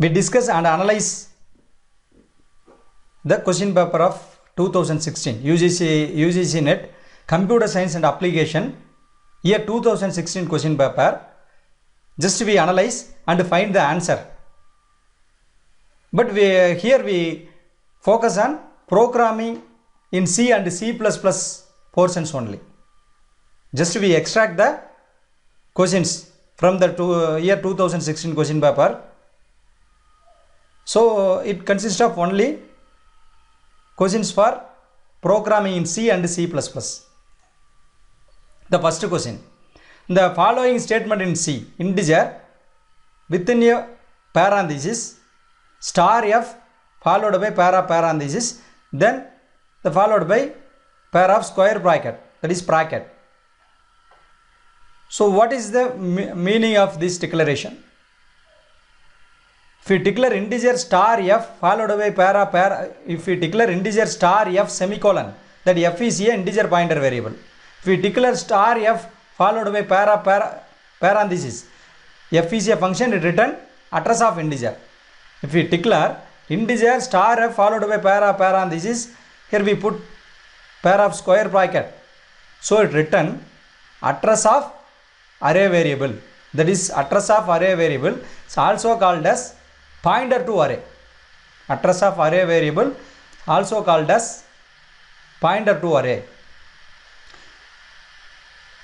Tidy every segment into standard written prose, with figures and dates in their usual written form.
we discuss and analyze the question paper of 2016 UGC NET Computer Science and Application year 2016 question paper. Just we analyze and find the answer. But here we focus on programming in C and C++ portions only. Just we extract the questions from the year 2016 question paper. So it consists of only questions for programming in C and C++. The first question. The following statement in C, integer within a parenthesis star f followed by parenthesis, then the followed by pair of square bracket, that is bracket. So what is the meaning of this declaration? If we declare integer star f followed by if we declare integer star f semicolon, that f is a integer pointer variable. If we declare star f followed by parenthesis, f is a function, it return address of integer. If we declare integer star f followed by parenthesis, here we put pair of square bracket, so it return address of array variable, that is address of array variable is also called as pointer to array. Address of array variable also called as pointer to array.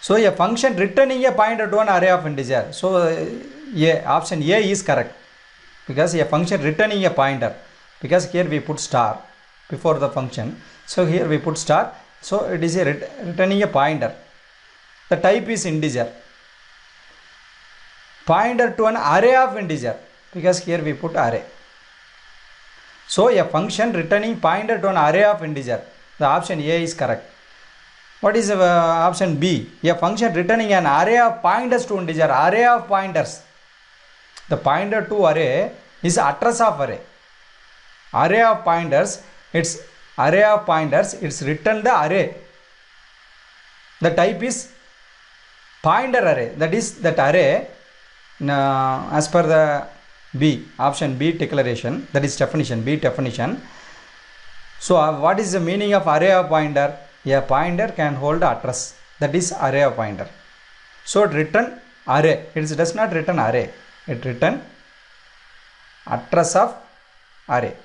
So a function returning a pointer to an array of integer. So option A is correct, because a function returning a pointer, because here we put star before the function, so here we put star, so it is a returning a pointer. The type is integer, pointer to an array of integer, because here we put array. So a function returning pointer to an array of integer, the option A is correct. What is option B? A function returning an array of pointers to integer, array of pointers. The pointer to array is address of array. Array of pointers, it's array of pointers, it's written the array. The type is pointer array, that is that array as per the B, option B declaration, that is definition, B definition. So what is the meaning of array of pointer? A pointer can hold address, that is array of pointer. So it return array, it does not return array, it return address of array.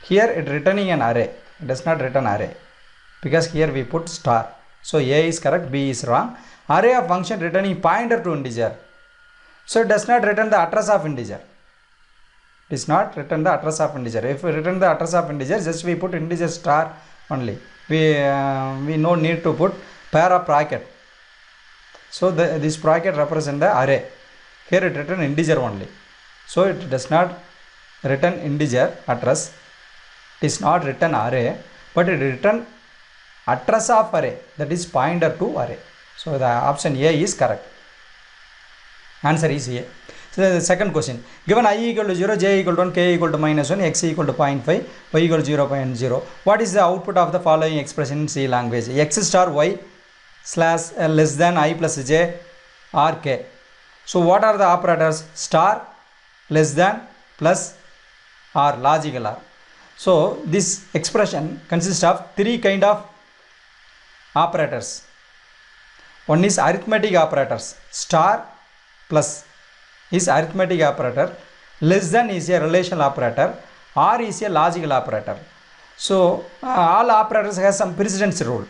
Here it returning an array, it does not return array, because here we put star. So A is correct, B is wrong. Array of function returning pointer to integer, so it does not return the address of integer. It is not return the address of integer. If we return the address of integer, just we put integer star only. We no need to put pair of bracket. So this bracket represent the array. Here it return integer only. So it does not return integer address. It is not written array, but it return address of array, that is pointer to array. So the option A is correct. Answer is A. So the second question, given I equal to 0, j equal to 1, k equal to -1, x equal to 0.5, y equal to 0.0, what is the output of the following expression in C language? X star y slash less than I plus j or k. So what are the operators? Star, less than, plus, or logical or. So this expression consists of three kind of operators. One is arithmetic operators. Star plus is arithmetic operator, less than is a relational operator, or is a logical operator. So all operators have some precedence rule.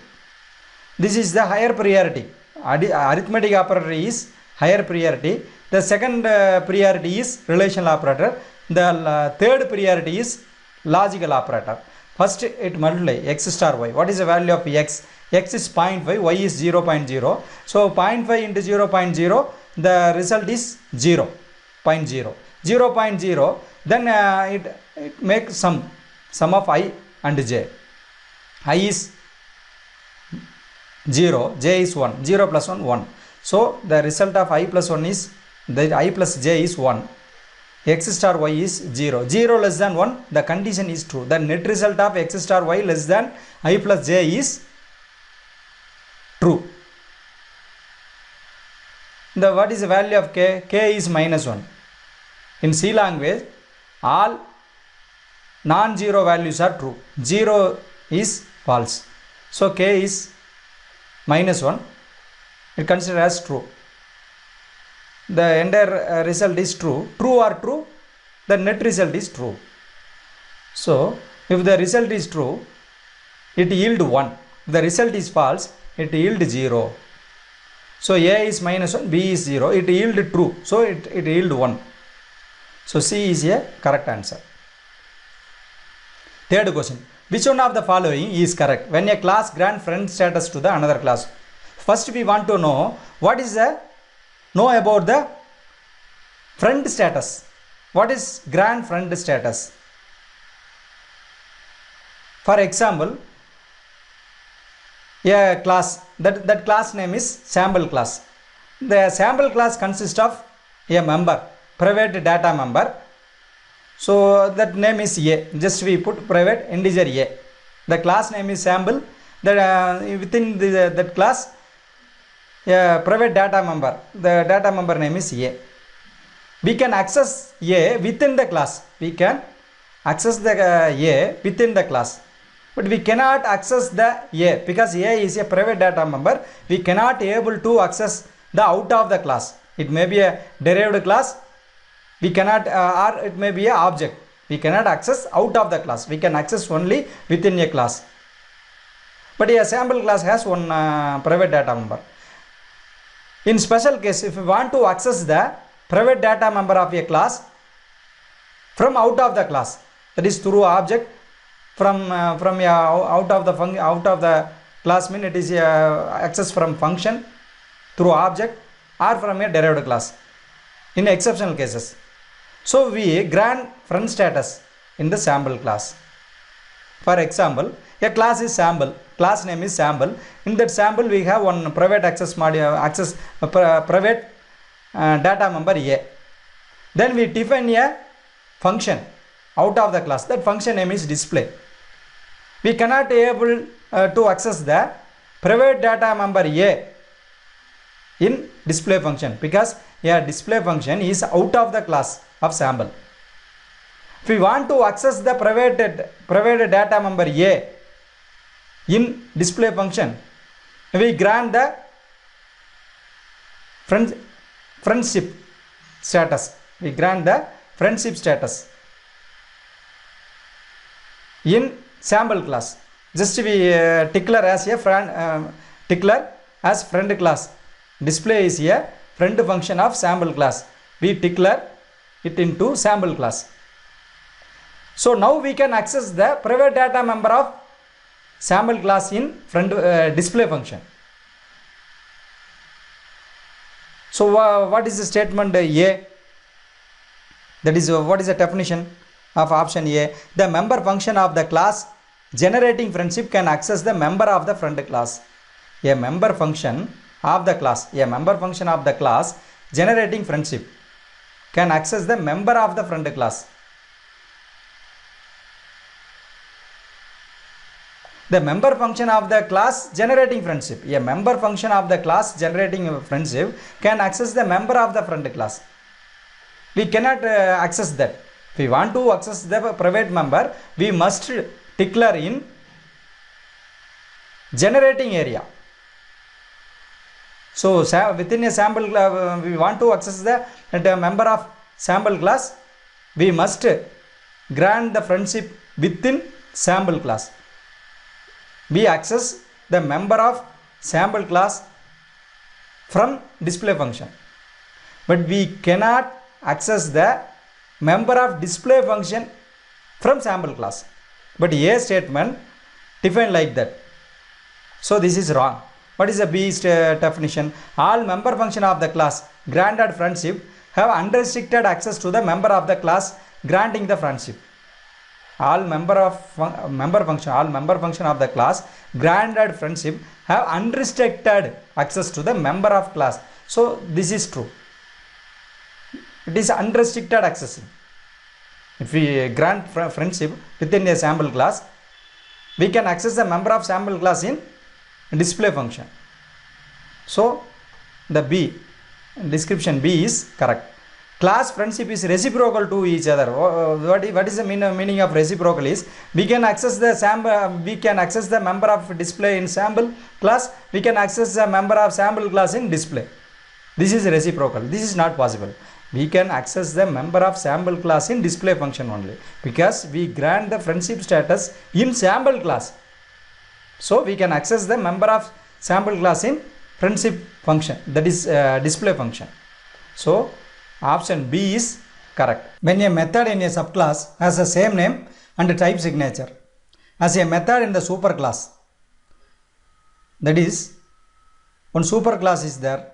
This is the higher priority. Arithmetic operator is higher priority. The second priority is relational operator. The third priority is logical operator. First it multiply x star y. What is the value of x? X is 0.5, y is 0.0. So 0.5 into 0.0, the result is 0.0. 0.0, then it makes sum of I and j. I is 0, j is 1, 0 plus 1, 1. So the result of I plus 1 is, that I plus j is 1. X star y is 0. 0 less than 1, the condition is true. The net result of x star y less than I plus j is true. What is the value of k? K is -1. In C language, all non-zero values are true. 0 is false. So k is -1. It considered as true. The entire result is true. True or true, the net result is true. So if the result is true, it yield 1. If the result is false, it yield 0. So A is -1, B is 0. It yield true. So it yield 1. So C is a correct answer. Third question. Which one of the following is correct when a class grant friend status to the another class? First we want to know what is about the friend status. What is grant friend status? For example, a class, that class name is sample class. The sample class consists of a member, private data member. So that name is A. Just we put private integer A. The class name is sample. Within that class, a private data member. The data member name is A. We can access A within the class. We can access the A within the class. But we cannot access the A because A is a private data member. We cannot able to access the out of the class. It may be a derived class. We cannot or it may be a object. We cannot access out of the class. We can access only within a class. But a sample class has one private data member. In special case, if we want to access the private data member of a class from out of the class, that is through object, from out of the class mean it is access from function, through object, or from a derived class in exceptional cases. So we grant friend status in the sample class. For example, a class is sample, class name is sample. In that sample we have one private private data member A. Then we define a function out of the class. That function name is display. We cannot able to access the private data member A in display function because a display function is out of the class of sample. If we want to access the private data member A in display function, we grant the friendship status. We grant the friendship status in sample class. Just we declare as a friend, declare as friend class. Display is a friend function of sample class. We declare it into sample class. So now we can access the private data member of sample class in friend display function. So what is the statement A? That is what is the definition of option A? The member function of the class generating friendship can access the member of the friend class. A member function of the class, generating friendship can access the member of the friend class. The member function of the class generating friendship. A member function of the class generating friendship can access the member of the friend class. We cannot access that. If we want to access the private member, we must declare in generating area. So within a sample, we want to access the member of sample class, we must grant the friendship within sample class. We access the member of sample class from display function, but we cannot access the member of display function from sample class. But A statement defined like that. So this is wrong. What is the B definition? All member function of the class granted friendship have unrestricted access to the member of the class granting the friendship. All member function of the class granted friendship have unrestricted access to the member of class. So this is true. It is unrestricted access. If we grant friendship within a sample class, we can access the member of sample class in display function. So the B, description B is correct. class friendship is reciprocal to each other. What is the meaning of reciprocal is we can access the member of display in sample class, we can access the member of sample class in display. This is reciprocal. This is not possible. We can access the member of sample class in display function only, because we grant the friendship status in sample class. So we can access the member of sample class in friendship function, that is display function. So option B is correct. When a method in a subclass has the same name and type signature as a method in the superclass, that is, one superclass is there.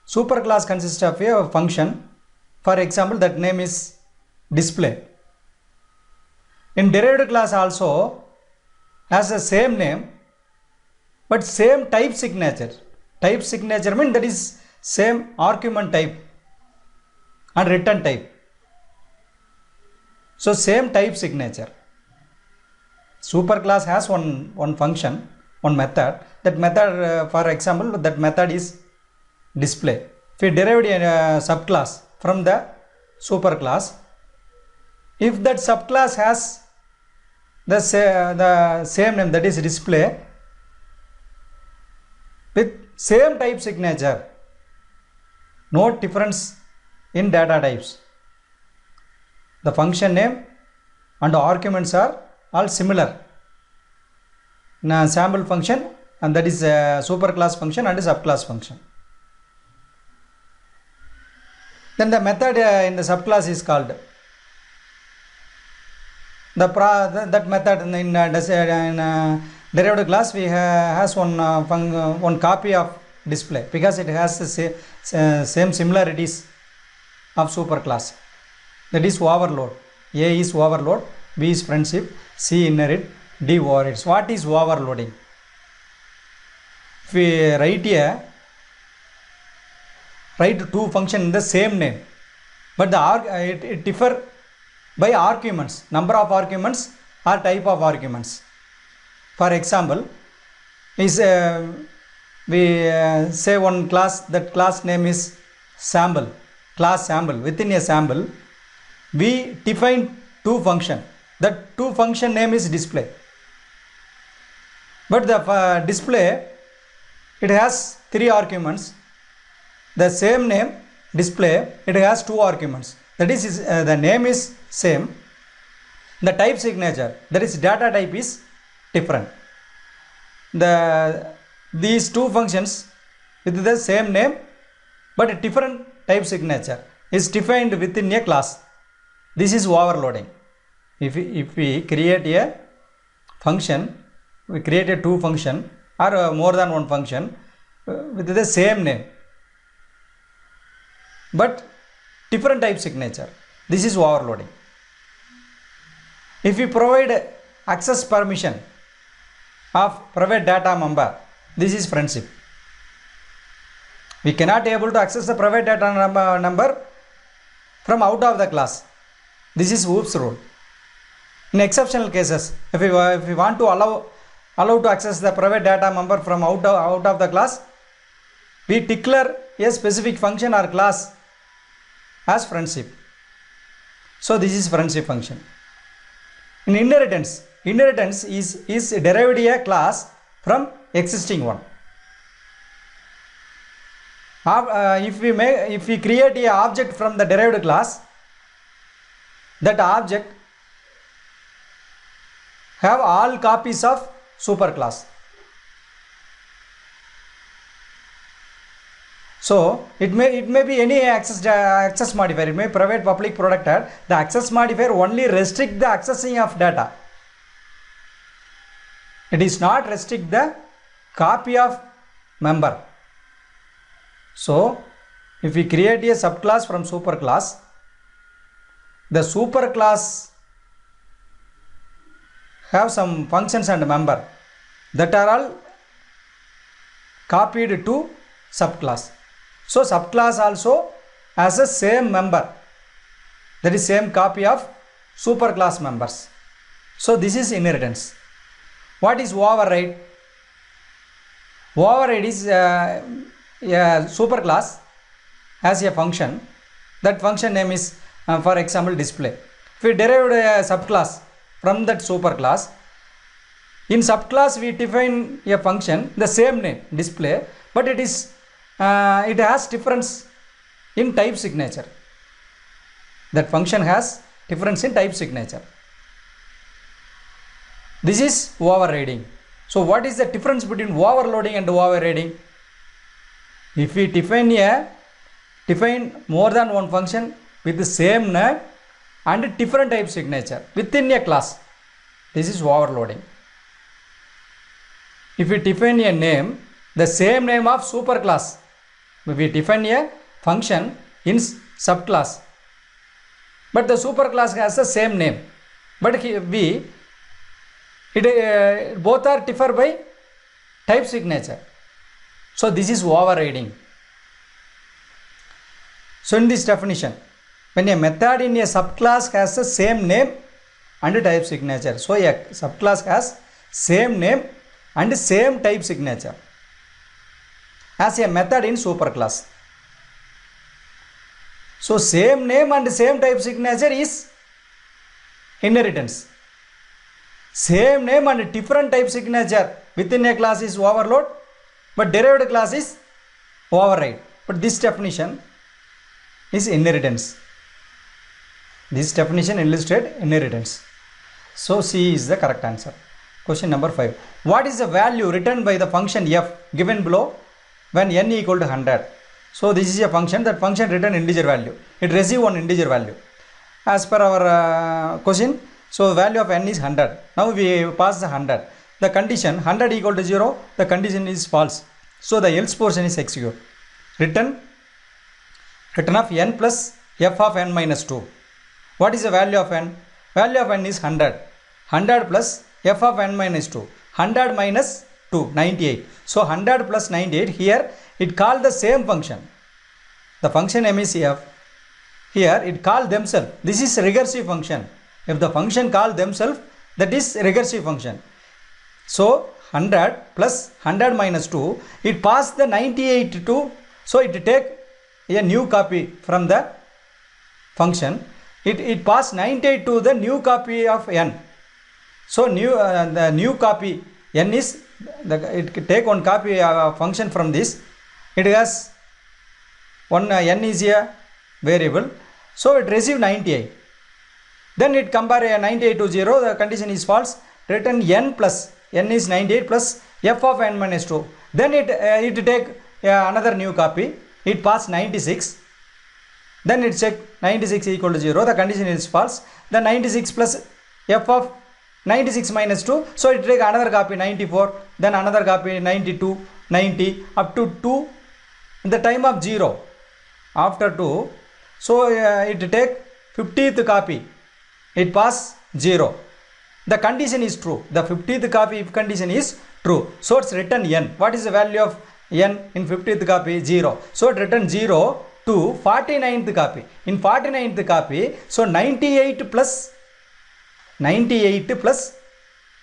Superclass consists of a function, for example, that name is display. In derived class also has the same name but same type signature. Type signature means that is same argument type and return type. So same type signature. Superclass has one function, one method. That method, for example, that method is display. If we derived a subclass from the superclass, if that subclass has the same name, that is display, with same type signature, no difference in data types, the function name and the arguments are all similar in a sample function, and that is a superclass function and a subclass function. Then the method in the subclass is called that method in derived class we has one copy of display, because it has the same similarities of superclass. That is overload. A is overload, B is friendship, C inherit, D overrides. What is overloading? If we write two functions in the same name, but it differ by arguments, number of arguments or type of arguments. For example, is we say one class, that class name is sample, class sample. Within a sample, we define two function. That two function name is display. But the display, it has three arguments. The same name display, it has two arguments. That is the name is same. The type signature, that is data type, is different. These two functions with the same name but a different type signature is defined within a class. This is overloading. If we create a function, we create a two function or more than one function with the same name but different type signature, this is overloading. If we provide access permission of private data member, this is friendship. We cannot able to access the private data number from out of the class. This is Oops rule. In exceptional cases, if we want to allow to access the private data member from out of the class, we declare a specific function or class as friendship. So this is friendship function. In inheritance is derived a class from existing one. If we create a object from the derived class, that object have all copies of superclass. So it may be any access modifier. It may private, public, protected. The access modifier only restrict the accessing of data. It is not restrict the copy of member. So if we create a subclass from superclass, the superclass have some functions and member that are all copied to subclass. So subclass also has a same member, that is same copy of superclass members. So this is inheritance. What is override? Override is a superclass has a function That function name is, for example, display. If we derived a subclass from that superclass, in subclass we define a function the same name display, but it has difference in type signature. That function has difference in type signature. This is overriding. So what is the difference between overloading and overriding? If we define more than one function with the same name and different type signature within a class, this is overloading. If we define a name, the same name of superclass, if we define a function in subclass, but the superclass has the same name, but both are differ by type signature. So this is overriding. So in this definition, when a method in a subclass has the same name and type signature, so a subclass has same name and same type signature as a method in superclass. So same name and same type signature is inheritance. Same name and different type signature within a class is overload, but derived class is override. But this definition is inheritance. This definition illustrates inheritance. So C is the correct answer. Question number 5. What is the value returned by the function f given below when n equal to 100? So this is a function. That function return integer value. It receive one integer value. As per our question, so value of n is 100. Now we pass the 100. The condition 100 equal to 0. The condition is false. So the else portion is executed. Return of n plus f of n minus 2. What is the value of n? Value of n is 100. 100 plus f of n minus 2. 100 minus 2, 98. So 100 plus 98, here it called the same function. The function name is f. Here it called themselves. This is recursive function. If the function call themselves, that is recursive function. So 100 plus 100 minus 2, it passed the 98 to, so it take a new copy from the function. It passed 98 to the new copy of n. So the new copy n is, it take one copy function from this. It has one n is a variable. So it receive 98. Then it compare 98 to 0. The condition is false. Return n plus, n is 98 plus f of n minus 2. Then it take another new copy. It pass 96. Then it check 96 equal to 0. The condition is false. The 96 plus f of 96 minus 2. So it take another copy 94. Then another copy 92, 90 up to 2 in the time of 0. After 2, so it take 50th copy. It pass 0. The condition is true. The 50th copy if condition is true. So it's written n. What is the value of n in 50th copy? 0. So it written 0 to 49th copy. In 49th copy, so 98 plus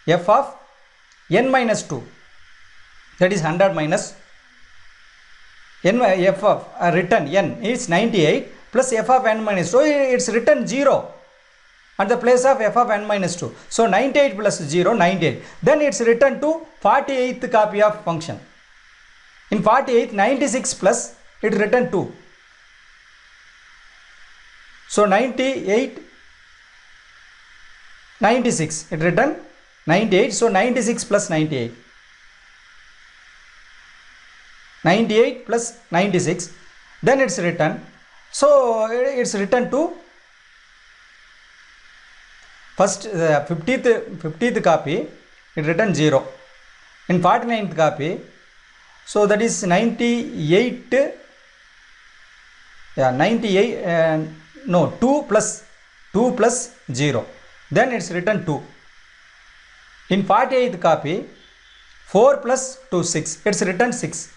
f of n minus 2. That is 100 minus n, f of written n is 98 plus f of n minus 2. It's written 0 at the place of f of n minus 2. So 98 plus 0, 98. Then it's written to 48th copy of function. In 48, 96 plus it written 2. So 98, 96. It written 98. So 96 plus 98. 98 plus 96. Then it's written. So it's written to first 50th copy. It written 0. In 49th copy. So that is 98. Yeah, 98. No, 2 plus 0. Then it's written 2. In 48th copy, 4 plus 2, 6. It's written 6.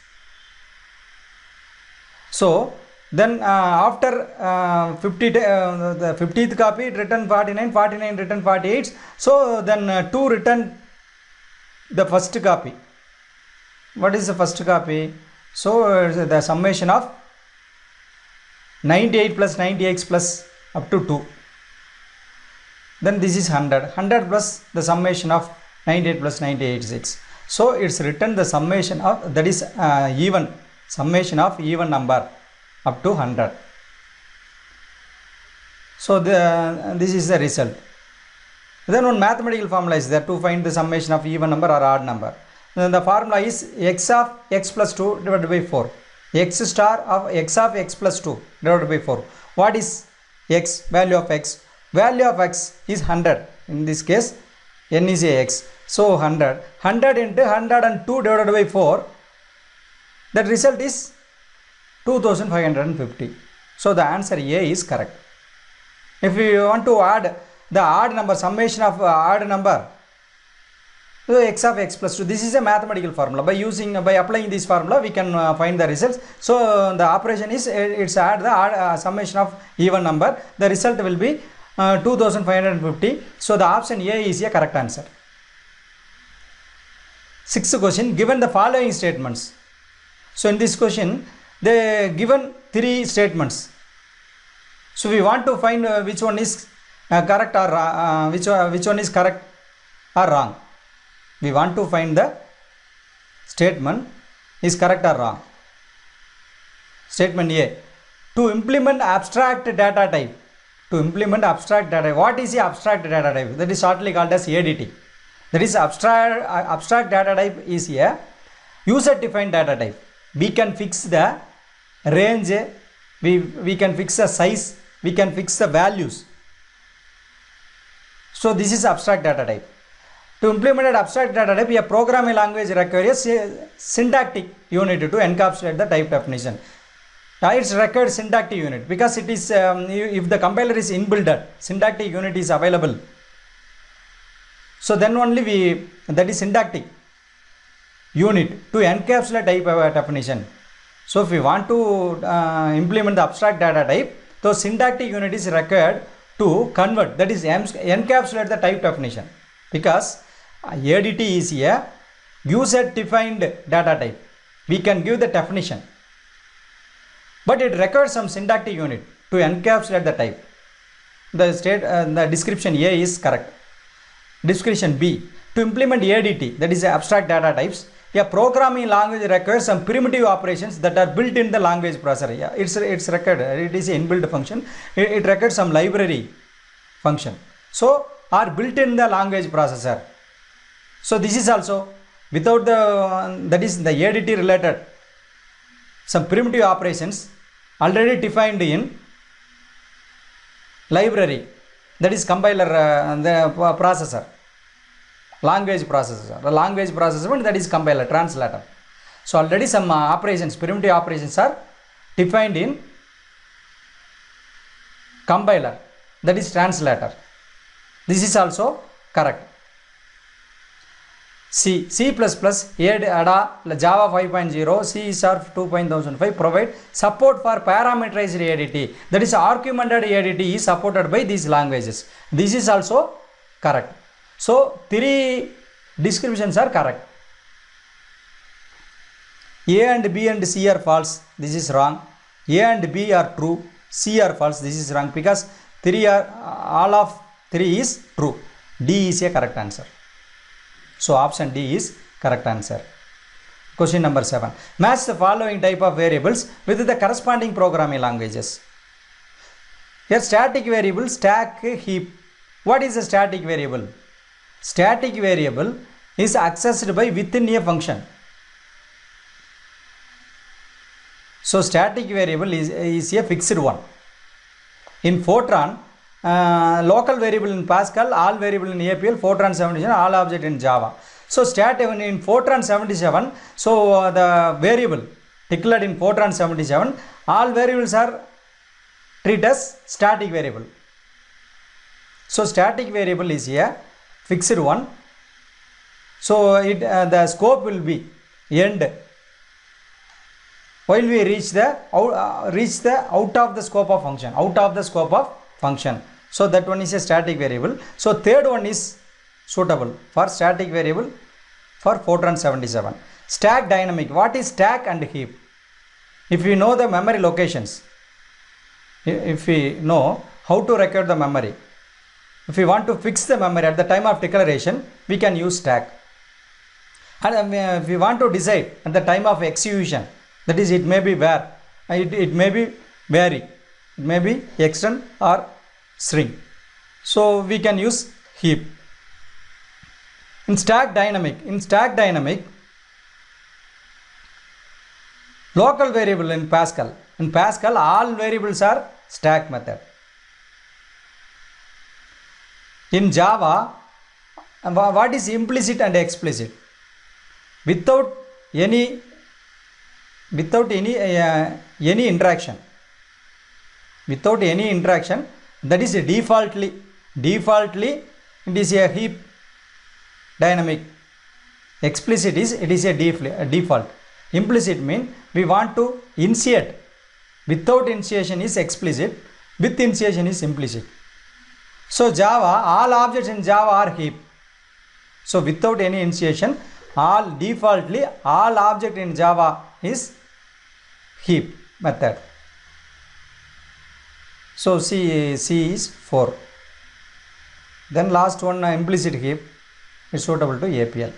So then after the 50th copy, it written 49, 49 written 48. So then 2 written the first copy. What is the first copy? So the summation of 98 plus 90x plus up to 2. Then this is 100. 100 plus the summation of 98 plus 98 is 6. So it's written the summation of, that is even, summation of even number up to 100. So this is the result. Then one mathematical formula is there to find the summation of even number or odd number. Then the formula is x of x plus 2 divided by 4. X star of x plus 2 divided by 4. What is x? Value of x. Value of x is 100. In this case, n is a x. So 100. 100 into 102 divided by 4. That result is 2550. So the answer A is correct. If we want to add the odd number, summation of odd number, so x of x plus 2, this is a mathematical formula. By applying this formula, we can find the results. So the operation is, it's add the summation of even number. The result will be 2550. So the option A is a correct answer. Sixth question, given the following statements. So in this question, they given 3 statements. So we want to find which one is correct or which one is correct or wrong. We want to find the statement is correct or wrong. Statement A, to implement abstract data type. To implement abstract data type. What is the abstract data type? That is shortly called as ADT. That is abstract data type is a user defined data type. We can fix the range, we can fix the size, we can fix the values. So this is abstract data type. To implement an abstract data type, a programming language requires a syntactic unit to encapsulate the type definition. It's required syntactic unit because it is if the compiler is inbuilt, syntactic unit is available. So then only that is syntactic unit to encapsulate type definition. So if we want to implement the abstract data type, so syntactic unit is required to convert, that is encapsulate the type definition, because ADT is a user defined data type. We can give the definition, but it requires some syntactic unit to encapsulate the type. The description A is correct. Description B, to implement ADT, that is abstract data types, a programming language requires some primitive operations that are built in the language processor. Yeah, it's required. It is an inbuilt function. It requires some library function. So are built in the language processor. So this is also without the, that is the ADT related some primitive operations already defined in library, that is compiler, the processor, language processor. The language processor, that is compiler, translator. So already some operations, primitive operations are defined in compiler, that is translator. This is also correct. C++, ADA, Java 5.0, C# 2005 provide support for parameterized ADT, that is argumented ADT is supported by these languages. This is also correct. So 3 descriptions are correct. A and B and C are false. This is wrong. A and B are true. C are false. This is wrong, because all of 3 is true. D is a correct answer. So option D is correct answer. Question number 7. Match the following type of variables with the corresponding programming languages. Here static variable, stack, heap. What is a static variable? Static variable is accessed by within a function. So static variable is a fixed one. In Fortran, local variable in Pascal, all variable in APL, Fortran 77, all object in Java. So in Fortran 77, so the variable declared in Fortran 77, all variables are treated as static variable. So static variable is a fixed one. So the scope will be end while we reach the out of the scope of function, So that one is a static variable. So third one is suitable for static variable for Fortran 77. Stack dynamic. What is stack and heap? If you know the memory locations, if we know how to record the memory, if we want to fix the memory at the time of declaration, we can use stack. And if we want to decide at the time of execution, that is, it may be where, it may be vary, it may be extend or shrink. So we can use heap. In stack dynamic, local variable in Pascal. In Pascal, all variables are stack method. In Java, what is implicit and explicit? Without any interaction. Without any interaction, that is defaultly it is a heap dynamic. Explicit is it is a default. Implicit means we want to initiate. Without initiation is explicit, with initiation is implicit. So Java, all objects in Java are heap. So without any initiation, defaultly all object in Java is heap method. So C is 4. Then last one, implicit heap is suitable to APL.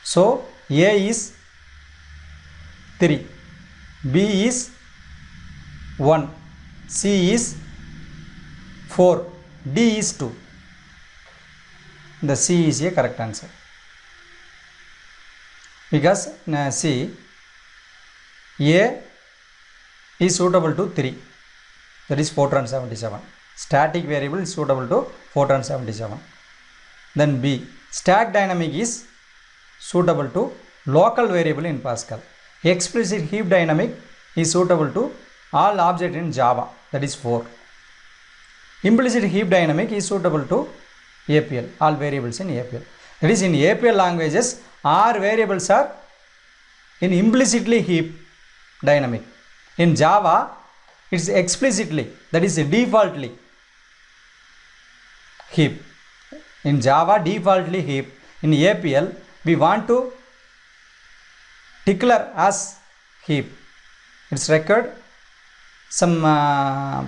So A is 3, B is 1, C is 4, D is 2. The C is a correct answer. Because C, A is suitable to 3, that is 477. Static variable is suitable to 477. Then B, stack dynamic is suitable to local variable in Pascal. Explicit heap dynamic is suitable to all objects in Java, that is 4. Implicit heap dynamic is suitable to APL, all variables in APL. That is, in APL languages, all variables are in implicitly heap dynamic. In Java, it's explicitly, that is defaultly heap. In Java, defaultly heap. In APL, we want to declare as heap. It's required some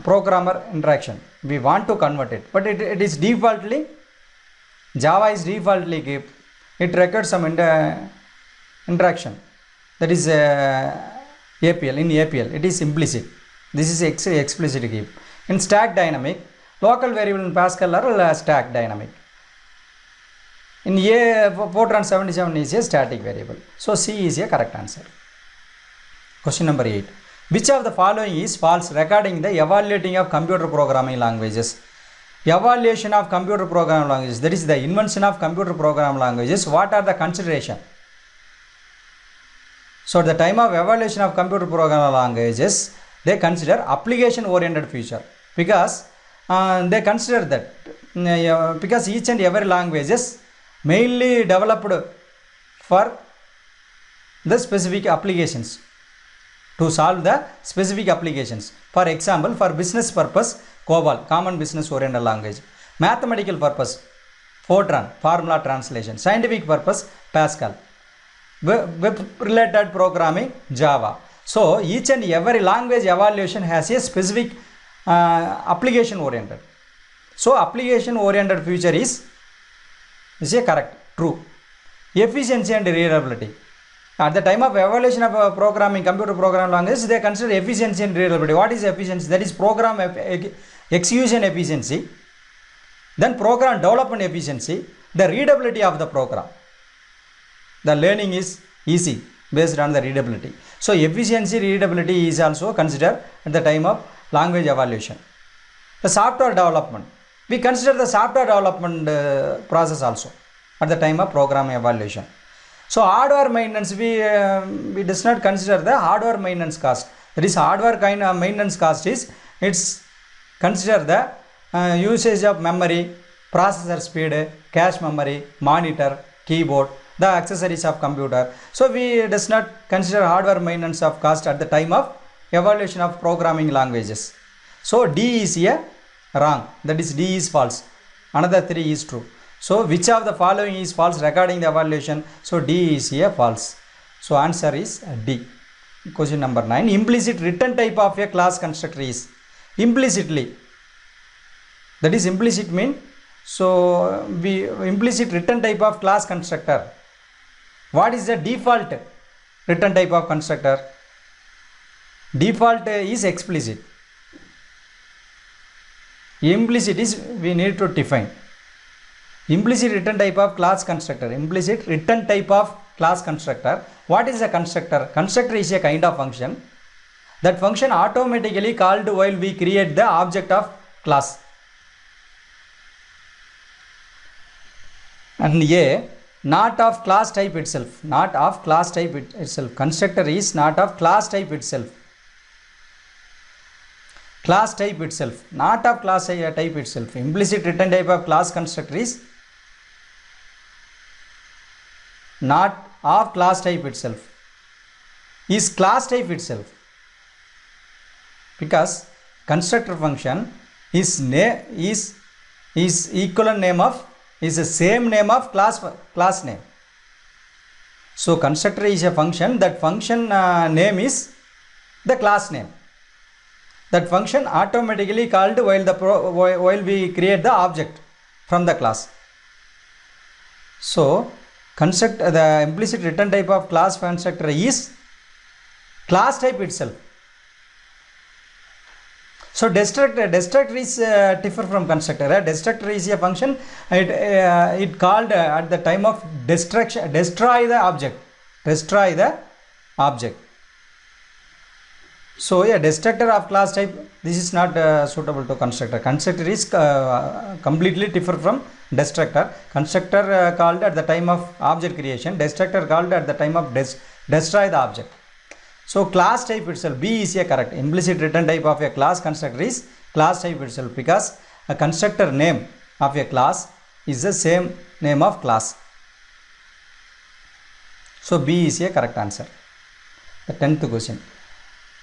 programmer interaction. We want to convert it, but it is defaultly, Java is defaultly heap. It requires some interaction. That is APL. In APL, it is implicit. This is explicit heap. In stack dynamic, local variable in Pascal are stack dynamic. In A, 477 is a static variable. So C is a correct answer. Question number 8. Which of the following is false regarding the evaluating of computer programming languages? Evaluation of computer programming languages, that is the invention of computer programming languages. What are the consideration? So at the time of evaluation of computer programming languages, they consider application oriented feature, because they consider that because each and every language is mainly developed for the specific applications, to solve the specific applications. For example, for business purpose, COBOL, common business oriented language. Mathematical purpose, Fortran, formula translation. Scientific purpose, Pascal. Web related programming, Java. So each and every language evaluation has a specific application oriented. So application oriented feature is a correct, true. Efficiency and reliability. At the time of evaluation of programming, computer programming language, they consider efficiency and reliability. What is efficiency? That is program execution efficiency, then program development efficiency, the readability of the program. The learning is easy based on the readability. So efficiency, readability is also considered at the time of language evaluation. The software development, we consider the software development process also at the time of program evaluation. So hardware maintenance, we does not consider the hardware maintenance cost. That is, hardware kind of maintenance cost is, it's consider the usage of memory, processor speed, cache memory, monitor, keyboard, the accessories of computer. So we does not consider hardware maintenance of cost at the time of evaluation of programming languages. So D is a wrong, that is D is false. Another 3 is true. So which of the following is false regarding the evaluation? So D is a false. So answer is D. Question number 9. Implicit return type of a class constructor is. implicitly. That is implicit mean, so we implicit return type of class constructor. What is the default return type of constructor? Default is explicit. Implicit is we need to define. Implicit return type of class constructor. Implicit return type of class constructor. What is a constructor? Constructor is a kind of function. That function automatically called while we create the object of class. And A, not of class type itself. Not of class type itself. Constructor is not of class type itself. Class type itself. Not of class type itself. Implicit return type of class constructor is not of class type itself. Is class type itself. Because constructor function is equivalent name of, is the same name of class name. So constructor is a function, that function name is the class name. That function automatically called while we create the object from the class. So the implicit return type of class constructor is class type itself. So destructor is differ from constructor. Destructor is a function. It called at the time of destruction, destroy the object. Destroy the object. So a destructor of class type, this is not suitable to constructor. Constructor is completely differ from destructor. Constructor called at the time of object creation. Destructor called at the time of destroy the object. So class type itself, B is a correct. Implicit return type of a class constructor is class type itself, because a constructor name of a class is the same name of class. So B is a correct answer. The 10th question.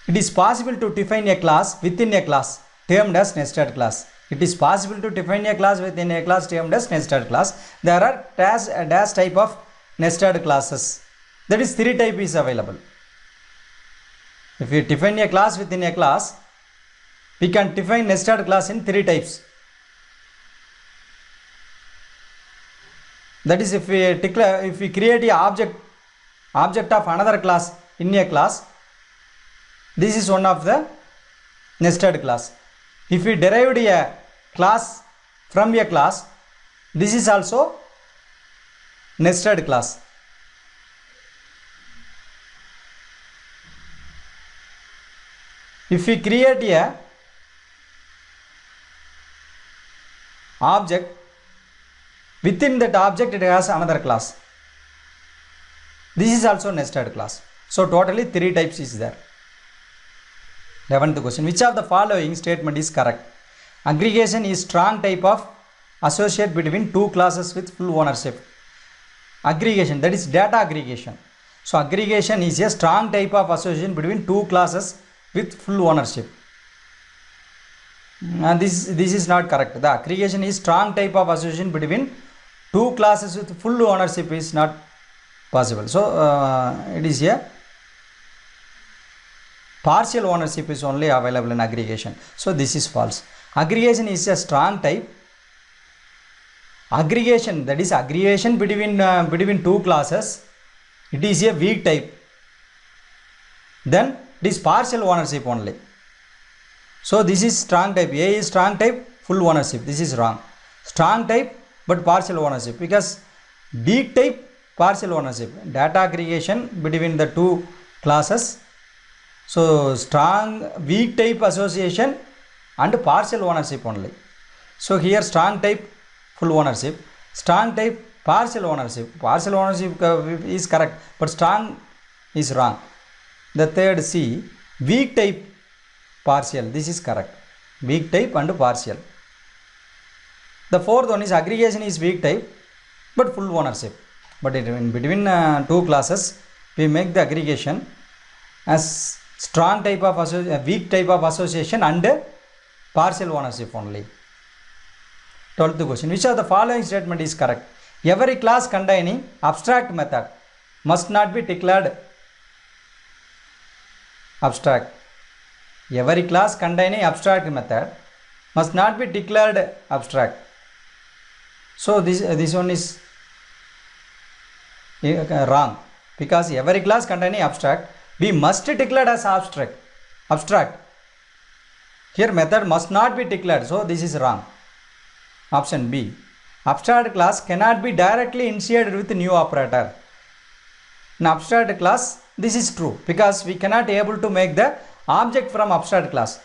It is possible to define a class within a class termed as nested class. It is possible to define a class within a class termed as nested class. There are dash type of nested classes. That is 3 type is available. If we define a class within a class, we can define nested class in 3 types. That is, if we create a object of another class in a class, this is one of the nested class. If we derived a class from a class, this is also nested class. If we create a object, within that object it has another class. This is also nested class. So totally 3 types is there. 11th question. Which of the following statement is correct? Aggregation is strong type of associate between 2 classes with full ownership. Aggregation, that is data aggregation. So aggregation is a strong type of association between 2 classes with full ownership. And this is not correct. The aggregation is strong type of association between 2 classes with full ownership is not possible. So it is a partial ownership is only available in aggregation. So this is false. Aggregation is a strong type. Aggregation, that is aggregation between 2 classes, it is a weak type. Then it is partial ownership only. So this is strong type. A is strong type, full ownership. This is wrong. Strong type but partial ownership, because weak type, partial ownership. Data aggregation between the 2 classes. So strong weak type association and partial ownership only. So here strong type full ownership, strong type partial ownership. Partial ownership is correct, but strong is wrong. The third C, weak type partial. This is correct. Weak type and partial. The fourth one is aggregation is weak type but full ownership. But in between 2 classes, we make the aggregation as strong type of weak type of association and partial ownership only. 12th question. Which of the following statement is correct? Every class containing abstract method must not be declared abstract. Every class containing abstract method must not be declared abstract. So this one is wrong, because every class containing abstract we must declare as abstract. Here method must not be declared, so this is wrong. Option B. Abstract class cannot be directly initiated with new operator. In abstract class, this is true, because we cannot able to make the object from abstract class.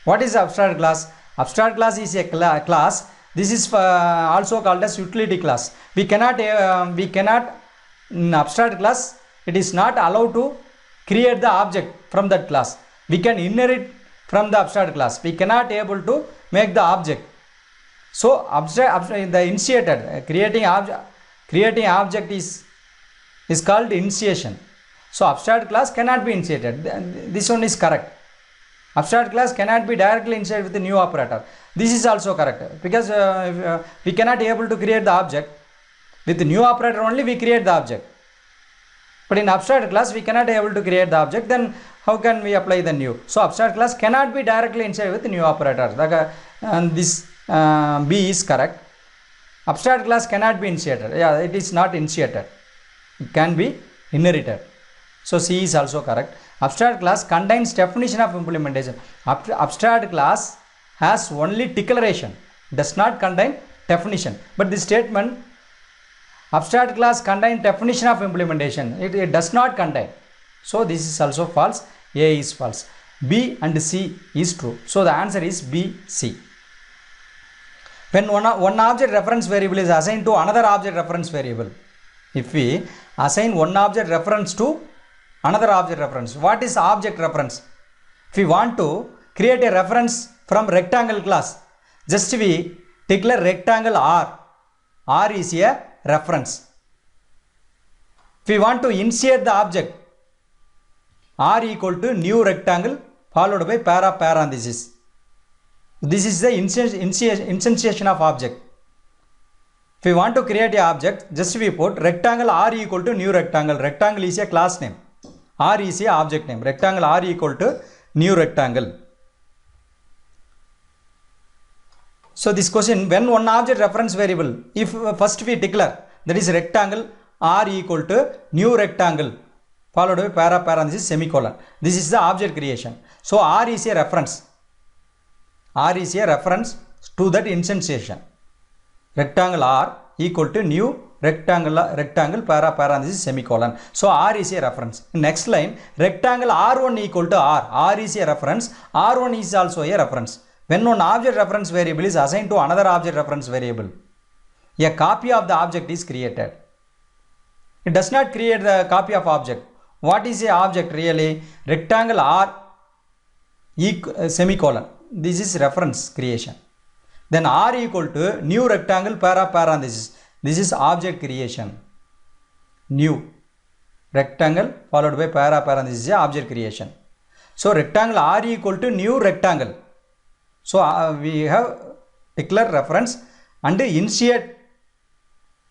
What is abstract class? Abstract class is a class. This is also called as utility class. We cannot in abstract class, it is not allowed to create the object from that class. We can inherit from the abstract class. We cannot able to make the object. So the initiated creating object is called initiation. So abstract class cannot be initiated. This one is correct. Abstract class cannot be directly initiated with the new operator. This is also correct, because we cannot able to create the object. With the new operator only we create the object. But in abstract class we cannot able to create the object. Then how can we apply the new? So abstract class cannot be directly initiated with the new operator. And this B is correct. Abstract class cannot be initiated. Yeah, it is not initiated. It can be inherited. So C is also correct. Abstract class contains definition of implementation. Abstract class has only declaration, does not contain definition. But this statement, abstract class contains definition of implementation, it does not contain. So this is also false. A is false. B and C is true. So the answer is B, C. When one object reference variable is assigned to another object reference variable, if we assign one object reference to another object reference, what is object reference? If we want to create a reference from rectangle class, just we declare rectangle R. R is a reference. If we want to insert the object, R equal to new rectangle followed by parenthesis. This is the instantiation of object. If we want to create an object, just we put rectangle R equal to new rectangle. Rectangle is a class name. R is a object name. Rectangle R equal to new rectangle. So this question, when one object reference variable, if first we declare, that is rectangle R equal to new rectangle followed by parenthesis semicolon. This is the object creation. So R is a reference. R is a reference to that instantiation. Rectangle R equal to new rectangle parenthesis semicolon. So R is a reference. Next line, rectangle R1 equal to R. R is a reference. R1 is also a reference. When one object reference variable is assigned to another object reference variable, a copy of the object is created. It does not create the copy of object. What is a object really? Rectangle R semicolon. This is reference creation. Then R equal to new rectangle parenthesis. This is object creation. New rectangle followed by parenthesis is object creation. So rectangle R equal to new rectangle. So we have declare reference and initiate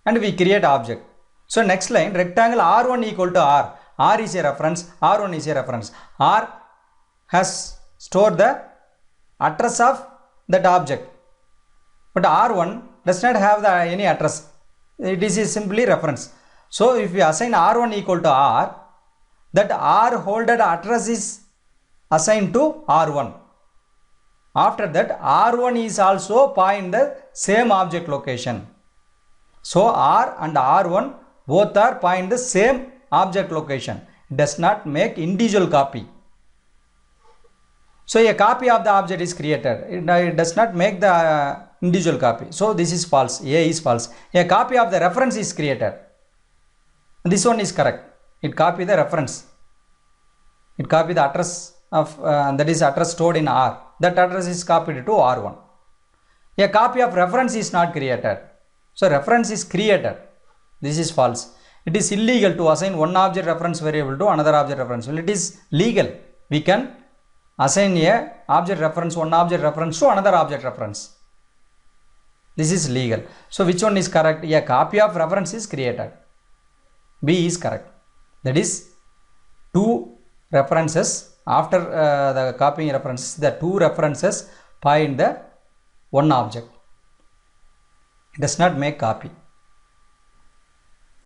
and we create object. So next line, rectangle R1 equal to R. R is a reference. R1 is a reference. R has stored the address of that object, but R1 does not have any address. It is simply reference. So if we assign R1 equal to R, that R holded address is assigned to R1. After that, R1 is also point the same object location. So R and R1 both are point the same object location. It does not make individual copy. So a copy of the object is created. It does not make the individual copy. So this is false. A is false. A copy of the reference is created. This one is correct. It copy the reference. It copy the address of that is address stored in R. That address is copied to R1. A copy of reference is not created. So reference is created. This is false. It is illegal to assign one object reference variable to another object reference variable. It is legal. We can assign a object reference, one object reference to another object reference. This is legal. So which one is correct? A copy of reference is created. B is correct. That is two references after the copying references, the two references point the one object. It does not make copy.